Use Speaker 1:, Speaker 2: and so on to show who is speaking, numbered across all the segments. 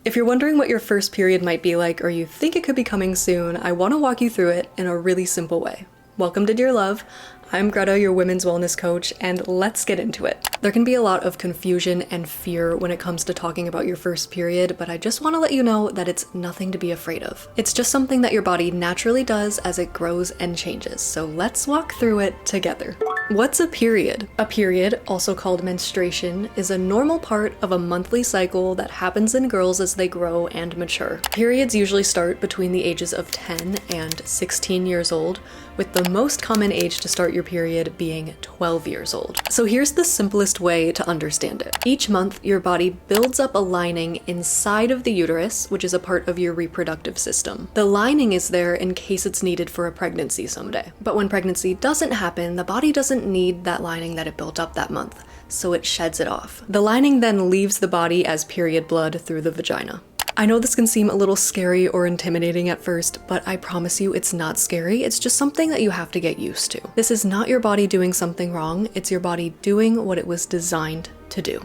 Speaker 1: If you're wondering what your first period might be like or you think it could be coming soon, I want to walk you through it in a really simple way. Welcome to Dear Love. I'm Greta, your women's wellness coach, and let's get into it. There can be a lot of confusion and fear when it comes to talking about your first period, but I just want to let you know that it's nothing to be afraid of. It's just something that your body naturally does as it grows and changes, so let's walk through it together. What's a period? A period, also called menstruation, is a normal part of a monthly cycle that happens in girls as they grow and mature. Periods usually start between the ages of 10 and 16 years old, with the most common age to start your period being 12 years old. So here's the simplest way to understand it. Each month, your body builds up a lining inside of the uterus, which is a part of your reproductive system. The lining is there in case it's needed for a pregnancy someday. But when pregnancy doesn't happen, the body doesn't need that lining that it built up that month, so it sheds it off. The lining then leaves the body as period blood through the vagina. I know this can seem a little scary or intimidating at first, but I promise you it's not scary. It's just something that you have to get used to. This is not your body doing something wrong. It's your body doing what it was designed to do.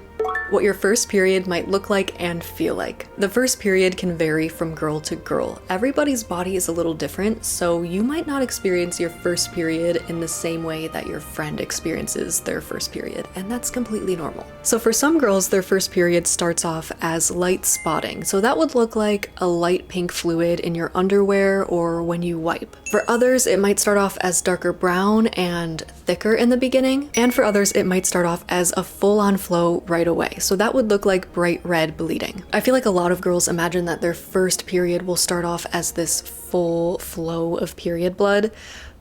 Speaker 1: What your first period might look like and feel like. The first period can vary from girl to girl. Everybody's body is a little different, so you might not experience your first period in the same way that your friend experiences their first period, and that's completely normal. So for some girls, their first period starts off as light spotting. So that would look like a light pink fluid in your underwear or when you wipe. For others, it might start off as darker brown and thicker in the beginning, and for others, it might start off as a full-on flow right away. So that would look like bright red bleeding. I feel like a lot of girls imagine that their first period will start off as this full flow of period blood,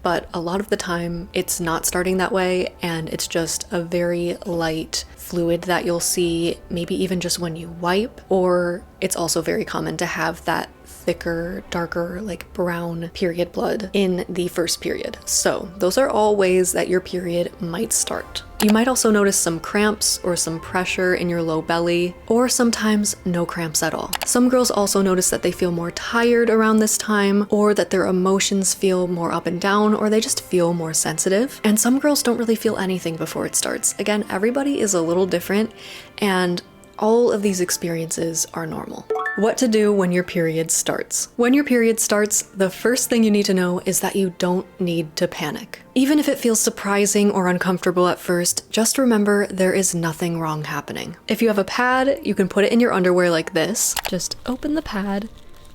Speaker 1: but a lot of the time it's not starting that way, and it's just a very light fluid that you'll see maybe even just when you wipe, or it's also very common to have that thicker, darker, like brown period blood in the first period. So those are all ways that your period might start. You might also notice some cramps or some pressure in your low belly, or sometimes no cramps at all. Some girls also notice that they feel more tired around this time, or that their emotions feel more up and down, or they just feel more sensitive. And some girls don't really feel anything before it starts. Again, everybody is a little different, and all of these experiences are normal. What to do when your period starts. When your period starts, the first thing you need to know is that you don't need to panic. Even if it feels surprising or uncomfortable at first, just remember there is nothing wrong happening. If you have a pad, you can put it in your underwear like this. Just open the pad,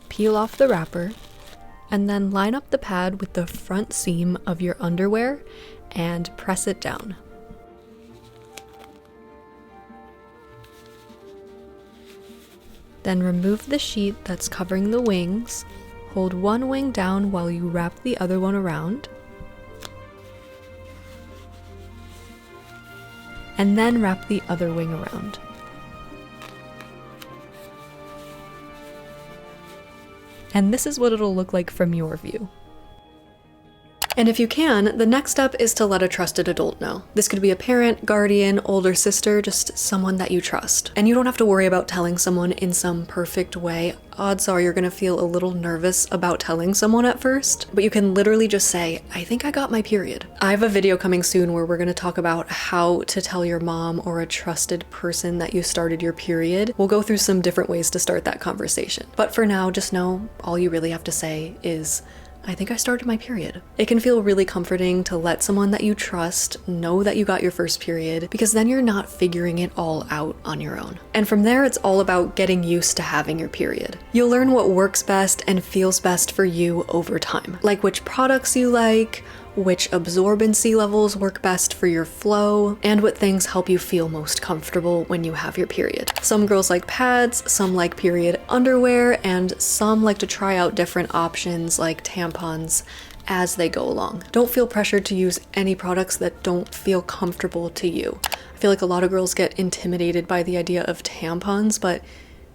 Speaker 1: peel off the wrapper, and then line up the pad with the front seam of your underwear and press it down. Then remove the sheet that's covering the wings, hold one wing down while you wrap the other one around, and then wrap the other wing around. And this is what it'll look like from your view. And if you can, the next step is to let a trusted adult know. This could be a parent, guardian, older sister, just someone that you trust. And you don't have to worry about telling someone in some perfect way. Odds are you're gonna feel a little nervous about telling someone at first, but you can literally just say, I think I got my period. I have a video coming soon where we're gonna talk about how to tell your mom or a trusted person that you started your period. We'll go through some different ways to start that conversation. But for now, just know all you really have to say is, I think I started my period. It can feel really comforting to let someone that you trust know that you got your first period, because then you're not figuring it all out on your own. And from there, it's all about getting used to having your period. You'll learn what works best and feels best for you over time, like which products you like, which absorbency levels work best for your flow, and what things help you feel most comfortable when you have your period. Some girls like pads, some like period underwear, and some like to try out different options like tampons as they go along. Don't feel pressured to use any products that don't feel comfortable to you. I feel like a lot of girls get intimidated by the idea of tampons, but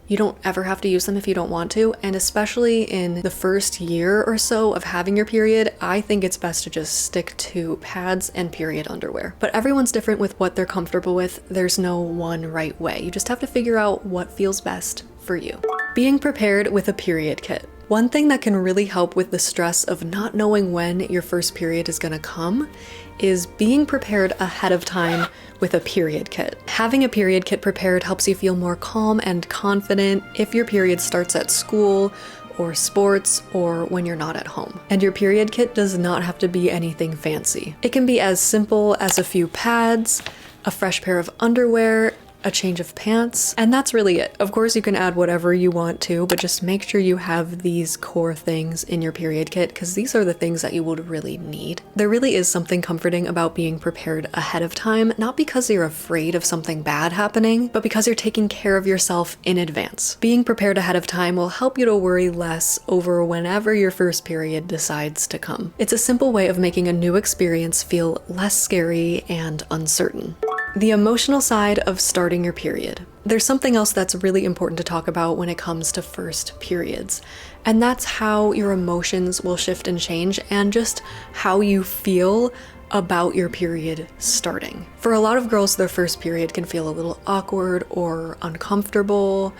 Speaker 1: you don't ever have to use them if you don't want to, and especially in the first year or so of having your period, I think it's best to just stick to pads and period underwear. But everyone's different with what they're comfortable with. There's no one right way. You just have to figure out what feels best for you. Being prepared with a period kit. One thing that can really help with the stress of not knowing when your first period is gonna come is being prepared ahead of time with a period kit. Having a period kit prepared helps you feel more calm and confident if your period starts at school or sports or when you're not at home. And your period kit does not have to be anything fancy. It can be as simple as a few pads, a fresh pair of underwear, a change of pants, and that's really it. Of course, you can add whatever you want to, but just make sure you have these core things in your period kit because these are the things that you would really need. There really is something comforting about being prepared ahead of time, not because you're afraid of something bad happening, but because you're taking care of yourself in advance. Being prepared ahead of time will help you to worry less over whenever your first period decides to come. It's a simple way of making a new experience feel less scary and uncertain. The emotional side of starting your period. There's something else that's really important to talk about when it comes to first periods, and that's how your emotions will shift and change and just how you feel about your period starting. For a lot of girls, their first period can feel a little awkward or uncomfortable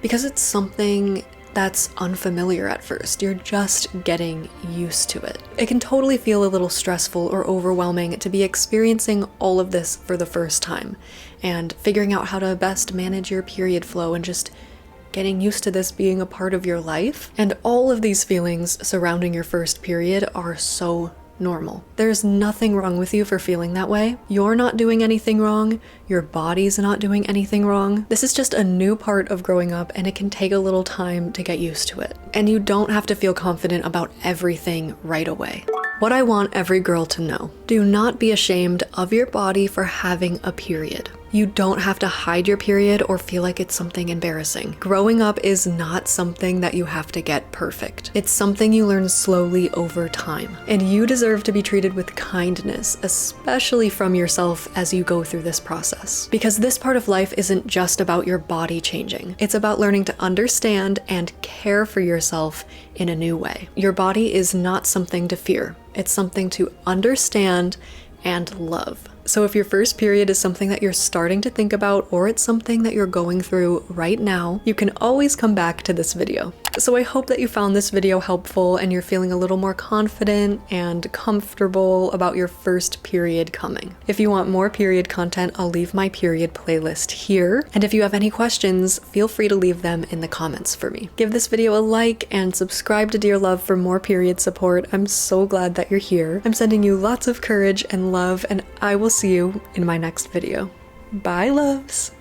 Speaker 1: because it's something that's unfamiliar at first. You're just getting used to it. It can totally feel a little stressful or overwhelming to be experiencing all of this for the first time and figuring out how to best manage your period flow and just getting used to this being a part of your life. And all of these feelings surrounding your first period are so normal. There's nothing wrong with you for feeling that way. You're not doing anything wrong. Your body's not doing anything wrong. This is just a new part of growing up and it can take a little time to get used to it. And you don't have to feel confident about everything right away. What I want every girl to know: do not be ashamed of your body for having a period. You don't have to hide your period or feel like it's something embarrassing. Growing up is not something that you have to get perfect. It's something you learn slowly over time. And you deserve to be treated with kindness, especially from yourself as you go through this process. Because this part of life isn't just about your body changing. It's about learning to understand and care for yourself in a new way. Your body is not something to fear. It's something to understand and love. So if your first period is something that you're starting to think about, or it's something that you're going through right now, you can always come back to this video. So I hope that you found this video helpful and you're feeling a little more confident and comfortable about your first period coming. If you want more period content, I'll leave my period playlist here. And if you have any questions, feel free to leave them in the comments for me. Give this video a like and subscribe to Dear Love for more period support. I'm so glad that you're here. I'm sending you lots of courage and love, and I will see you in my next video. Bye, loves!